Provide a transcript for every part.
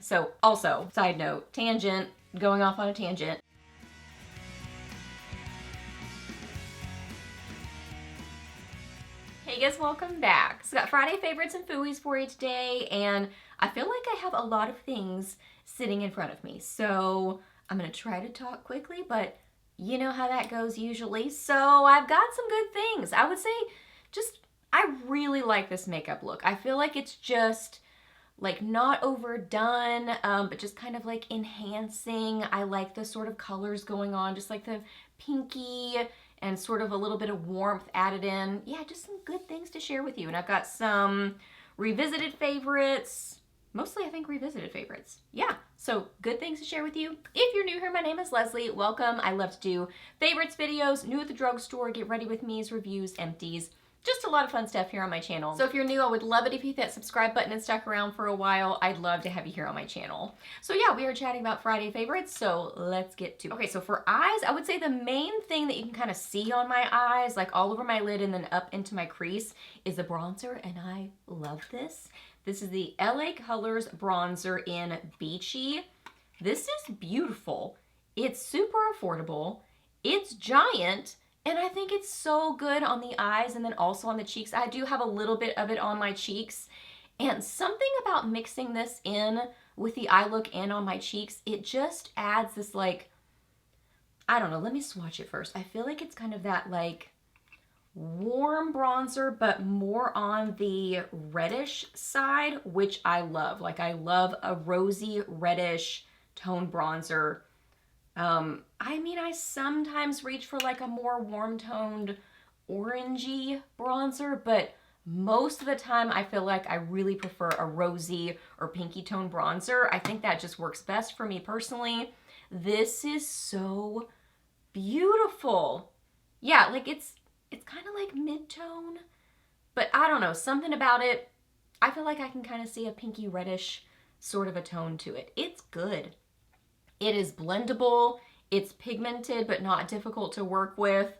So also, side note, tangent, going off on a tangent. Hey guys, welcome back. So got Friday favorites and Fooeys for you today, and I feel like I have a lot of things sitting in front of me. So I'm gonna try to talk quickly, but you know how that goes usually. So I've got some good things. I would say I really like this makeup look. I feel like it's just like not overdone, but just kind of like enhancing. I like the sort of colors going on, just like the pinky and sort of a little bit of warmth added in. Yeah, just some good things to share with you. And I've got some revisited favorites, mostly I think revisited favorites. Yeah, so good things to share with you. If you're new here, my name is Leslie. Welcome. I love to do favorites videos, new at the drugstore, get ready with me's, reviews, empties. Just a lot of fun stuff here on my channel. So if you're new, I would love it if you hit that subscribe button and stuck around for a while. I'd love to have you here on my channel. So yeah, we are chatting about Friday favorites, so let's get to it. Okay, so for eyes, I would say the main thing that you can kind of see on my eyes, like all over my lid and then up into my crease, is a bronzer, and I love this. This is the LA Colors bronzer in Beachy. This is beautiful. It's super affordable. It's giant. And I think it's so good on the eyes and then also on the cheeks. I do have a little bit of it on my cheeks. And something about mixing this in with the eye look and on my cheeks, it just adds this like, I don't know, let me swatch it first. I feel like it's kind of that like warm bronzer, but more on the reddish side, which I love. Like I love a rosy reddish tone bronzer. I mean, I sometimes reach for like a more warm-toned orangey bronzer, but most of the time I feel like I really prefer a rosy or pinky tone bronzer. I think that just works best for me personally. This is so beautiful. Yeah, like it's kind of like mid-tone, but I don't know, something about it. I feel like I can kind of see a pinky reddish sort of a tone to it. It's good. It is blendable, it's pigmented, but not difficult to work with.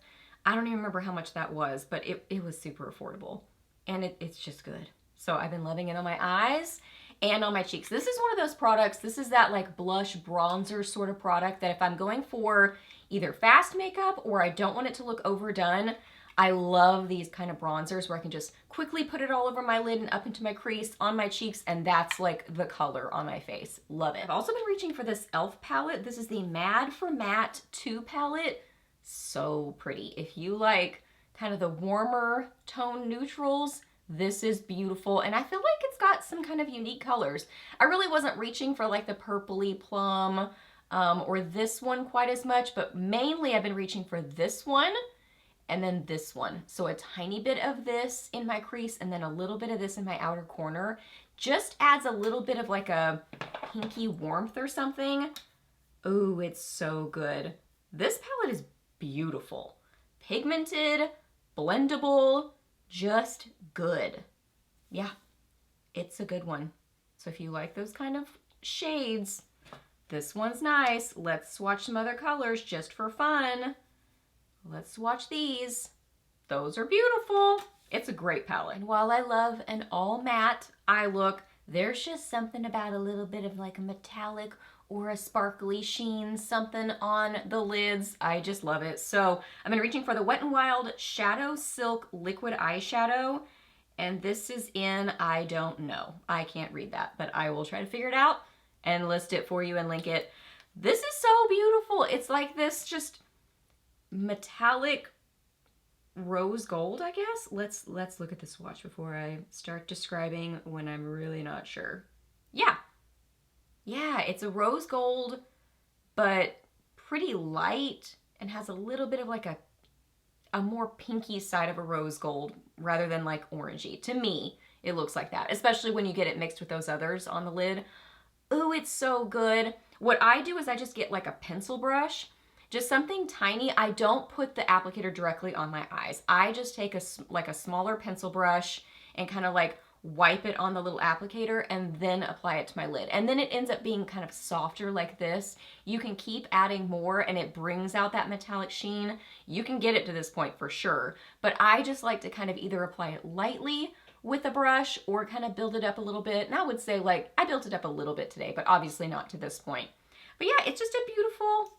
I don't even remember how much that was, but it was super affordable. And it's just good. So I've been loving it on my eyes and on my cheeks. This is one of those products, this is that like blush bronzer sort of product that if I'm going for either fast makeup or I don't want it to look overdone, I love these kind of bronzers where I can just quickly put it all over my lid and up into my crease, on my cheeks, and that's like the color on my face. Love it. I've also been reaching for this e.l.f. palette. This is the Mad for Matte 2 palette. So pretty. If you like kind of the warmer tone neutrals, this is beautiful. And I feel like it's got some kind of unique colors. I really wasn't reaching for like the purpley plum or this one quite as much, but mainly I've been reaching for this one and then this one. So a tiny bit of this in my crease and then a little bit of this in my outer corner. Just adds a little bit of like a pinky warmth or something. Oh, it's so good. This palette is beautiful. Pigmented, blendable, just good. Yeah, it's a good one. So if you like those kind of shades, this one's nice. Let's swatch some other colors just for fun. Let's swatch these. Those are beautiful. It's a great palette. And while I love an all matte eye look, there's just something about a little bit of like a metallic or a sparkly sheen, something on the lids. I just love it. So I've been reaching for the Wet n Wild Shadow Silk Liquid Eyeshadow. And this is in I don't know. I can't read that, but I will try to figure it out and list it for you and link it. This is so beautiful. It's like this just metallic rose gold, I guess. Let's look at the swatch before I start describing when I'm really not sure. Yeah, it's a rose gold, but pretty light and has a little bit of like a more pinky side of a rose gold rather than like orangey. To me, it looks like that, especially when you get it mixed with those others on the lid. Ooh, it's so good. What I do is I just get like a pencil brush, just something tiny. I don't put the applicator directly on my eyes. I just take a smaller pencil brush and kind of like wipe it on the little applicator and then apply it to my lid. And then it ends up being kind of softer like this. You can keep adding more and it brings out that metallic sheen. You can get it to this point for sure, but I just like to kind of either apply it lightly with a brush or kind of build it up a little bit. And I would say like, I built it up a little bit today, but obviously not to this point. But yeah, it's just a beautiful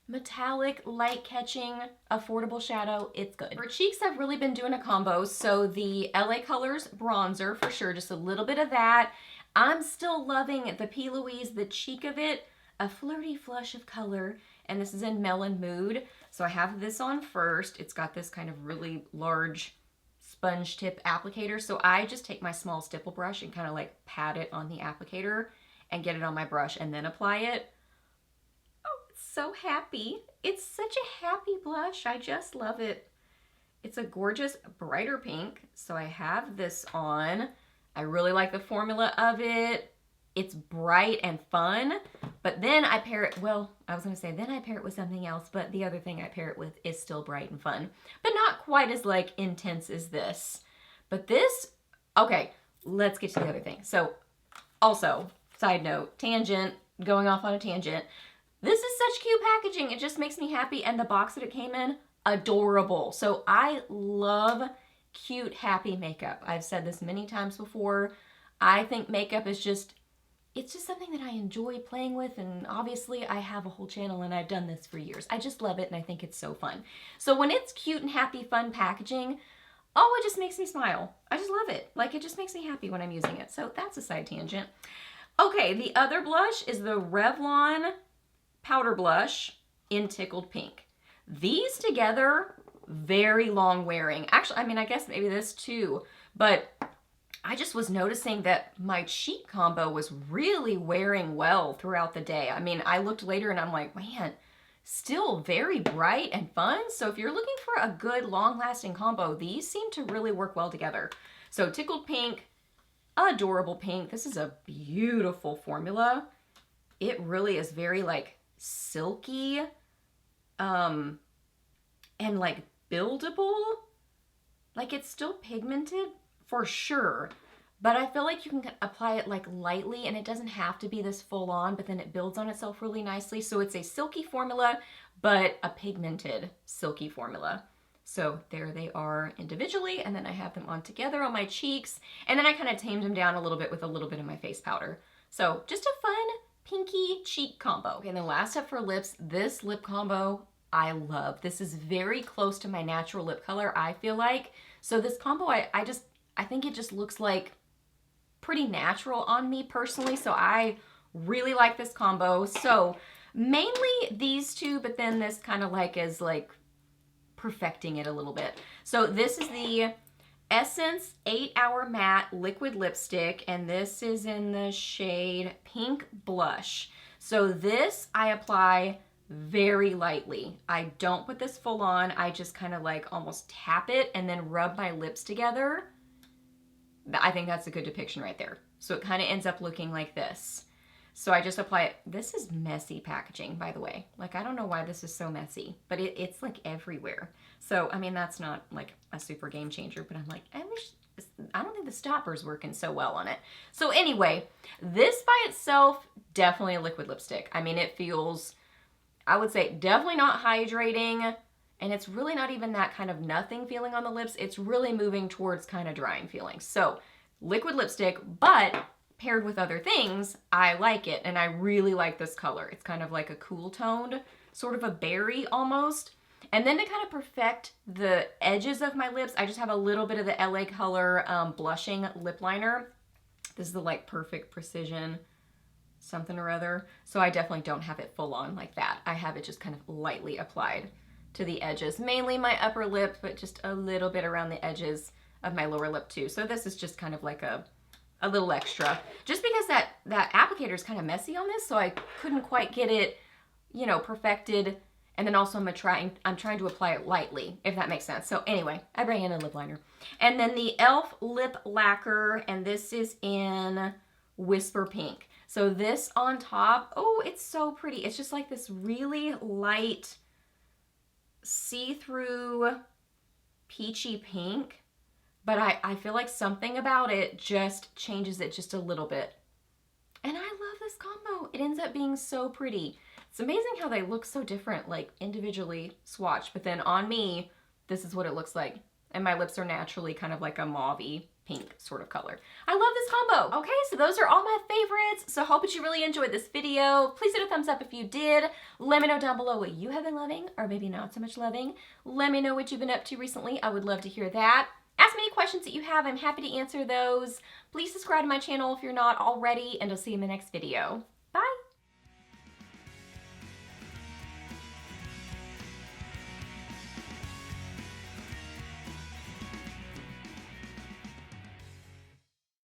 metallic, light-catching, affordable shadow. It's good. For cheeks, I've really been doing a combo. So the LA Colors bronzer, for sure, just a little bit of that. I'm still loving the P. Louise, the cheek of it, a flirty flush of color, and this is in Melon Mood. So I have this on first. It's got this kind of really large sponge tip applicator. So I just take my small stipple brush and kind of like pat it on the applicator and get it on my brush and then apply it. So happy. It's such a happy blush. I just love it. It's a gorgeous brighter pink. So I have this on. I really like the formula of it. It's bright and fun, but then I pair it, well, I was gonna say then I pair it with something else, but the other thing I pair it with is still bright and fun, but not quite as like intense as this. But this, okay, let's get to the other thing. So also, side note, tangent, going off on a tangent, this is such cute packaging. It just makes me happy. And the box that it came in, adorable. So I love cute, happy makeup. I've said this many times before. I think makeup is just, it's just something that I enjoy playing with. And obviously I have a whole channel and I've done this for years. I just love it and I think it's so fun. So when it's cute and happy, fun packaging, oh, it just makes me smile. I just love it. Like, it just makes me happy when I'm using it. So that's a side tangent. Okay, the other blush is the Revlon powder blush in Tickled Pink. These together, very long wearing. Actually, I mean, I guess maybe this too, but I just was noticing that my cheek combo was really wearing well throughout the day. I mean, I looked later and I'm like, man, still very bright and fun. So if you're looking for a good long-lasting combo, these seem to really work well together. So Tickled Pink, adorable pink. This is a beautiful formula. It really is very like silky and like buildable. Like, it's still pigmented for sure, but I feel like you can apply it like lightly and it doesn't have to be this full on, but then it builds on itself really nicely. So it's a silky formula, but a pigmented silky formula. So there they are individually, and then I have them on together on my cheeks, and then I kind of tamed them down a little bit with a little bit of my face powder. So just a fun pinky cheek combo. Okay, and then last up for lips, this lip combo I love. This is very close to my natural lip color, I feel like. So this combo, I think it just looks like pretty natural on me personally. So I really like this combo. So mainly these two, but then this kind of like is like perfecting it a little bit. So this is the Essence 8-Hour Matte Liquid Lipstick, and this is in the shade Pink Blush. So this I apply very lightly. I don't put this full on. I just kind of like almost tap it and then rub my lips together. I think that's a good depiction right there. So it kind of ends up looking like this. So I just apply it. This is messy packaging, by the way. Like, I don't know why this is so messy, but it's like everywhere. So, I mean, that's not like a super game changer, but I'm like, I don't think the stopper's working so well on it. So anyway, this by itself, definitely a liquid lipstick. I mean, it feels, I would say, definitely not hydrating, and it's really not even that kind of nothing feeling on the lips. It's really moving towards kind of drying feelings. So liquid lipstick, but paired with other things, I like it, and I really like this color. It's kind of like a cool toned, sort of a berry almost. And then to kind of perfect the edges of my lips, I just have a little bit of the LA Color blushing lip liner. This is the like Perfect Precision something or other. So I definitely don't have it full on like that. I have it just kind of lightly applied to the edges, mainly my upper lip, but just a little bit around the edges of my lower lip too. So this is just kind of like a little extra, just because that applicator is kind of messy on this, so I couldn't quite get it, you know, perfected. And then also I'm trying to apply it lightly, if that makes sense. So anyway, I bring in a lip liner. And then the e.l.f. lip lacquer, and this is in Whisper Pink. So this on top, oh, it's so pretty. It's just like this really light see-through peachy pink. But I feel like something about it just changes it just a little bit. And I love this combo. It ends up being so pretty. It's amazing how they look so different, like individually swatched. But then on me, this is what it looks like. And my lips are naturally kind of like a mauve-y pink sort of color. I love this combo. Okay, so those are all my favorites. So hope that you really enjoyed this video. Please hit a thumbs up if you did. Let me know down below what you have been loving or maybe not so much loving. Let me know what you've been up to recently. I would love to hear that. Ask me any questions that you have. I'm happy to answer those. Please subscribe to my channel if you're not already, and I'll see you in the next video.